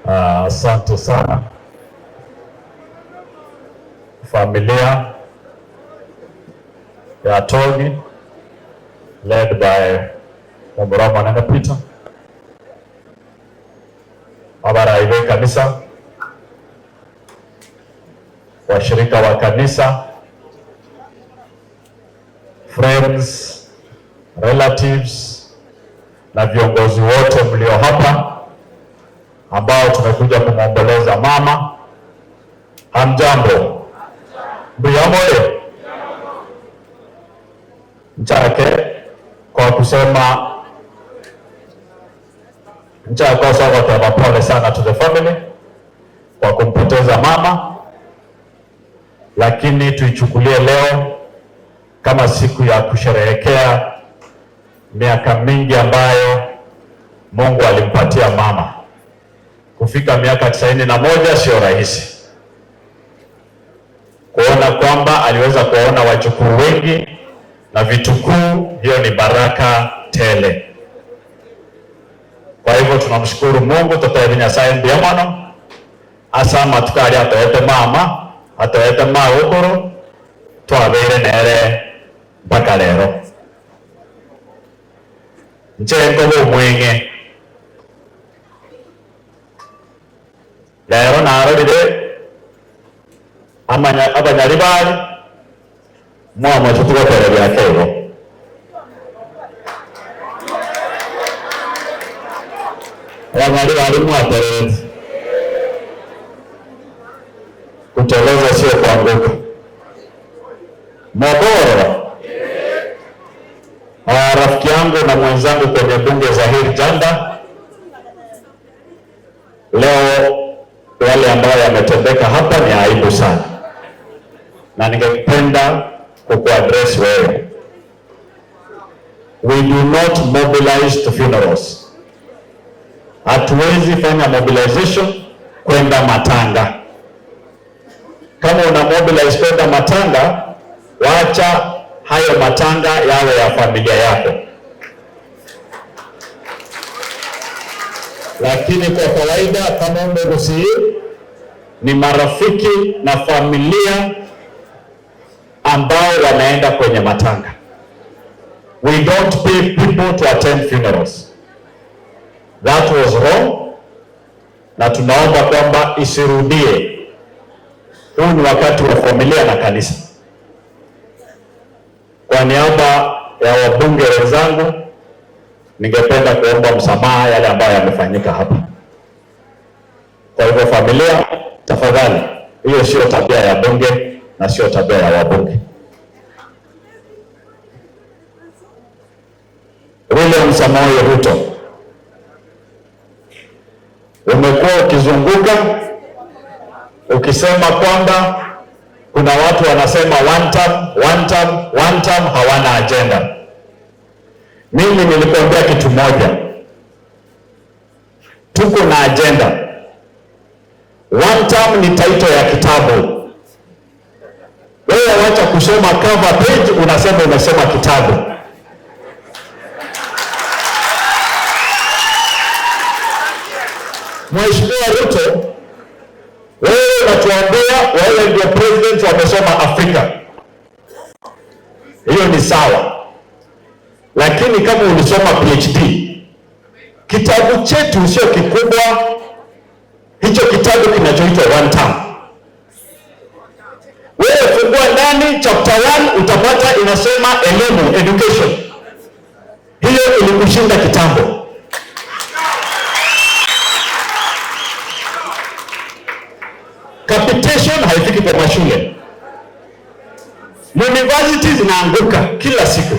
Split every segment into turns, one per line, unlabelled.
Asante sana familia ya Togi led by Mumurama Nanga Peter, abaraibe kanisa, washirika wa kanisa, friends, relatives na viongozi wote mlio hapa ambao tumekuja kumwomboleza mama. Hamjambo? Mbuyamole mchake kwa kusema mchake kwa pole sana to the family kwa kumpoteza mama, lakini tuichukulie leo kama siku ya kusherehekea miaka mingi ambayo Mungu alimpatia mama. Kufika miaka 91 sio rahisi. Kuona kwamba aliweza kuona wajukuu wengi na vitukuu, hiyo ni baraka tele. Kwa hivyo tunamshukuru Mungu tutaye Nyasaye ndiamano asama tukali atoete mama atoete maukuru twabere nere mpaka lero njengo bumwenge lero narorire abanyari bari mwama tutugokora bya kero abanyari bari mwatereze kuteleza sio kuanguka. Mogoro rafiki yangu na mwenzangu kwenye bunge Zahir Janda, leo wale ambao yametendeka hapa ni aibu sana, na ningependa kukuaddress wewe. We do not mobilize to funerals. Hatuwezi fanya mobilization kwenda matanga. Kama una mobilize kwenda matanga, wacha hayo matanga yawe ya familia yako. Lakini kwa kawaida kama mmegusi ni marafiki na familia ambao wanaenda kwenye matanga. We don't pay people to attend funerals. That was wrong, na tunaomba kwamba isirudie. Huu ni wakati wa familia na kanisa. Kwa niaba ya wabunge wenzangu, ningependa kuomba msamaha yale ambayo yamefanyika hapa. Kwa hivyo familia, tafadhali, hiyo sio tabia ya bunge na sio tabia ya wabunge. William Samoei Ruto, umekuwa ukizunguka ukisema kwamba kuna watu wanasema one term, hawana agenda. Mimi nilikuambia kitu moja, tuko na agenda. One term ni title ya kitabu. Wewe wacha kusoma cover page unasema umesoma kitabu. Mheshimiwa Ruto, wewe unatuambia wewe ndio president wamesoma Afrika. Hiyo ni sawa. Lakini kama ulisoma PhD, kitabu chetu sio kikubwa. Hicho kitabu kinachoitwa one term. Wewe fungua ndani chapter 1 utapata inasema elimu, education. Hiyo ilikushinda kitambo. Capitation haifiki kwa mashule. Universities zinaanguka kila siku.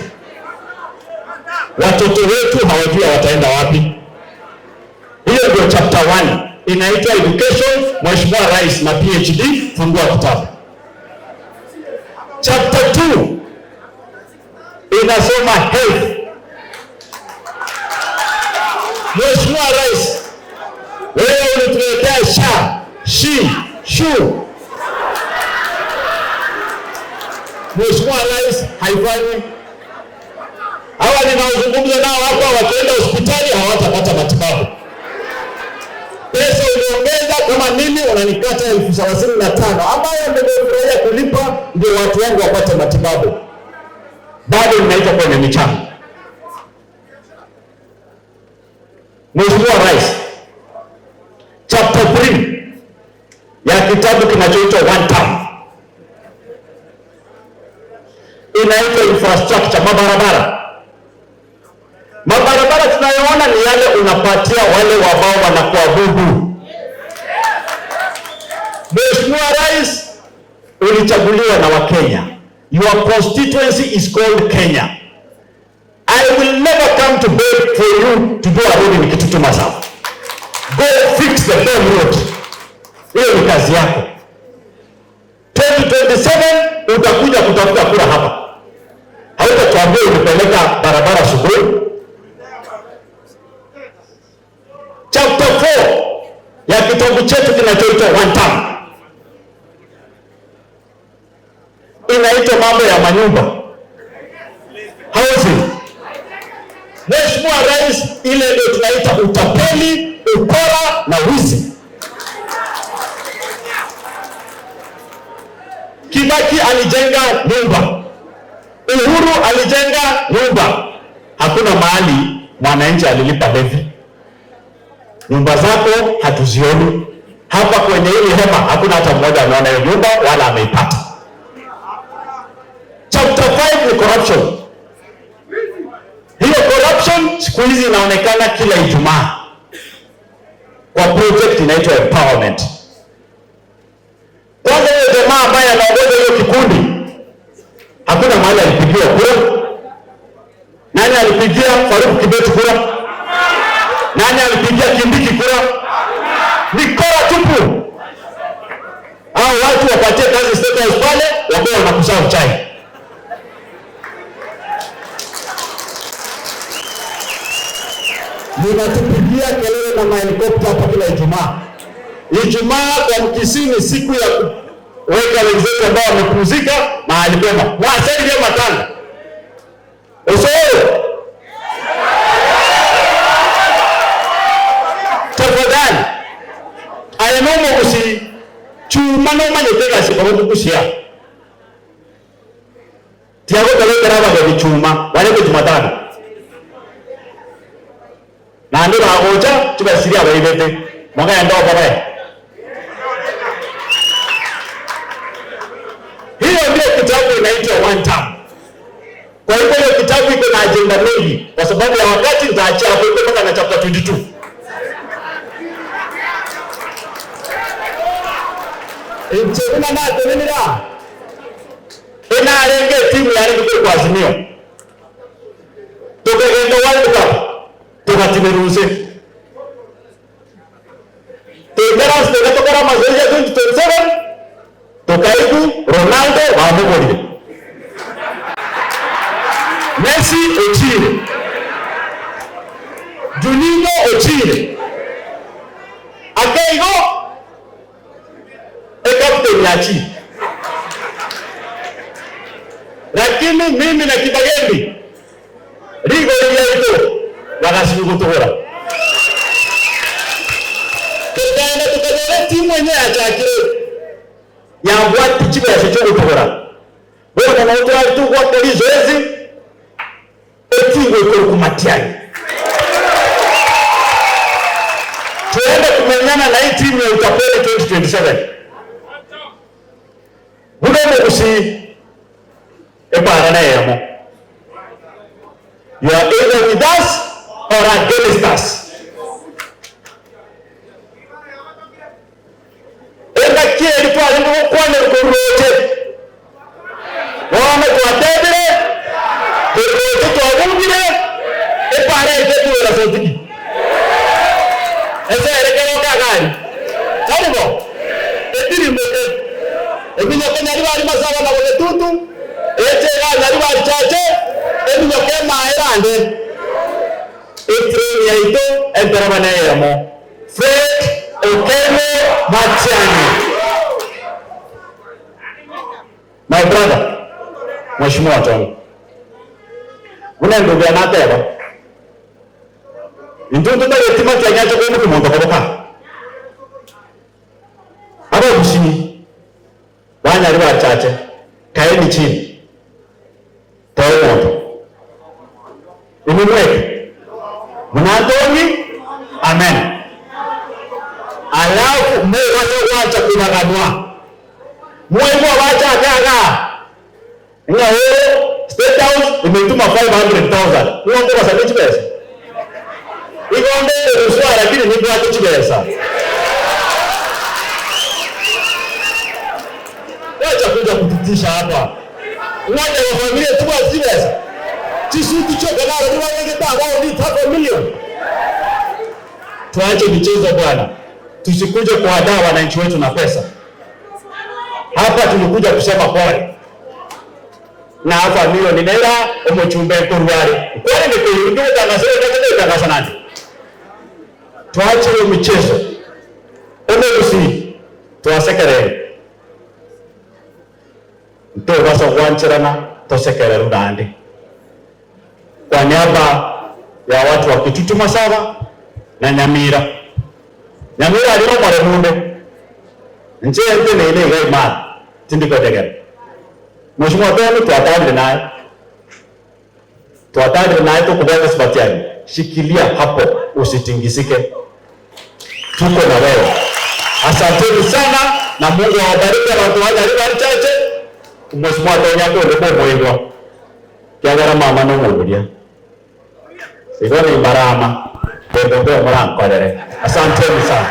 Watoto wetu hawajui wataenda wapi. Hiyo ndio chapter 1 inaitwa education. Mheshimiwa Rais na PhD, fungua kitabu. Chapter 2 inasema health. Mheshimiwa Rais, wewe ulituletea SHU. Mheshimiwa Rais haifanyi. Hawa ninaozungumza nao hapa wakienda hospitali hawatapata matibabu. Pesa Nimeongeza kama mimi unanikata 75,000 ambayo nimefurahia kulipa ndio watu wangu wapate matibabu. Bado ninaita kwenye michango. Mheshimiwa Rais, chapter 3 ya kitabu kinachoitwa One Term inaitwa infrastructure, mabarabara. Mabarabara tunayoona ni yale unapatia wale ambao wanakuabudu. Mheshimiwa Rais, ulichaguliwa na Wakenya. Your constituency is called Kenya. I will never come to beg for you to do a road in Kitutu Masava. Go fix the damn road. Hiyo ni kazi yako. 2027 utakuja kutafuta kura hapa. Hautatuambia ulipeleka barabara asubuhi. Chapter 4 ya kitabu chetu kinachoitwa One Term inaitwa mambo ya manyumba, housing. Mheshimiwa Rais, ile ndio tunaita utapeli, ukora na wizi. Kibaki alijenga nyumba, Uhuru alijenga nyumba, hakuna mahali mwananchi alilipa levy. Nyumba zako hatuzioni hapa kwenye hili hema, hakuna hata mmoja anaona hiyo nyumba wala ameipata. Chapter 5 ni corruption. Hiyo corruption siku hizi inaonekana kila Ijumaa kwa project inaitwa empowerment. Kwanza hiyo jamaa ambaye anaongoza hiyo kikundi hakuna mahali alipigia kura. Nani alipigia Faruku Kibet kura? Nani alipigia Kindiki kura? Ni kora tupu. Hao watu wapatie kazi State House pale, wao wanakusahau chai. Ninatupigia kelele na mahelikopta hapa kila Ijumaa. Ijumaa kwa Mkisini siku ya kuweka legislature ambao wamepumzika mahali pema. Waseni vya matanga. Usoe. Tafadhali. Ayenomo kusi chuma no manyetega sikomo kushia. Tiago kaleta raba kwa chuma wale kwa Jumatano. Na ndio haoja tubasiria waibete mwaka ya ndoa baba. Hiyo ndio kitabu inaitwa One Term. Kwa hivyo hiyo kitabu iko na agenda mengi, kwa sababu ya wakati nitaachia hapo mpaka na chapter 22. Kuna na tenenira. Ina renge timu ya renge kwa Azimio. Tukagenda World Cup. Tukatimeruze. Tegeras tukatoka mazoezi ya 2027. Tukaiku Ronaldo wa Mugori. Messi Ochile. Juninho Ochile. Akeigo captain ya chi. Lakini mimi na Kibagendi Rigo ile ito wanasibu kutohora. Tukaenda tukajana timu yenyewe atakire ya watu chiba ya secho kutohora. Wewe kama utoa tu kwa polisi zoezi etingo iko kumatiani. Tuende kumenyana na hii timu ya utapeli 2027. Budeme kusi ebara na yamo. You are either with us or against us. Enda kieli kwa ndio kwa ndio kurote. Wana kwa tebele. Kurote kwa ngine. Ebara itetu la sotiki. Ese erekero kagani. Salibo. Etiri mete. Ebinyo kenya ari masaba na wale tutu. Ete ga ari chache. Ebinyo kema erande. Etiri ya ito enterabana yamo. Fred Okeme Matiani. My brother, Mheshimiwa Tony. Unaendelea na teba. Ndio ndio yetima kianyacho kwa mtu mmoja kwa. Bwana aliwa chache. Kaeni chini. Tawe moto. Imemweke. Mnadoni? Amen. Alafu mwe wacha kunaganwa. Mwe wacha gaga. Nga State House imetuma 500,000. Uongo kwa sababu pesa. Iko ndio uswara lakini ni kwa pesa. Wacha kuja kututisha hapa. Mmoja wa familia tu pesa. Sisi tuchoka nalo ni wangeta wao ni 3 milioni. Tuache michezo bwana. Tusikuje kuwadaa wananchi wetu na pesa. Hapa tulikuja kusema pole. Na hapa milioni nela umuchumbe kurwari. Kwani ni kuingia tangaza nani? Tuache hiyo michezo. Usi tuasekere. Ndio basa wancherana tosekere rudandi. Kwa niaba ya watu wa Kitutu Masaba na Nyamira. Nyamira alimo mwale munde. Nje ente na ile gai maa. Tindiko tegere. Mheshimiwa Beni tuatadri naye tukubebe sibatiani. Shikilia hapo usitingisike. Tuko na wewe. Asanteni sana na Mungu awabariki watu wale chache. Mheshimiwa Tonya kwa ndio mwendwa. Kiagara mama no mulia. Sigoni barama. Ndio mrango. Asanteni sana.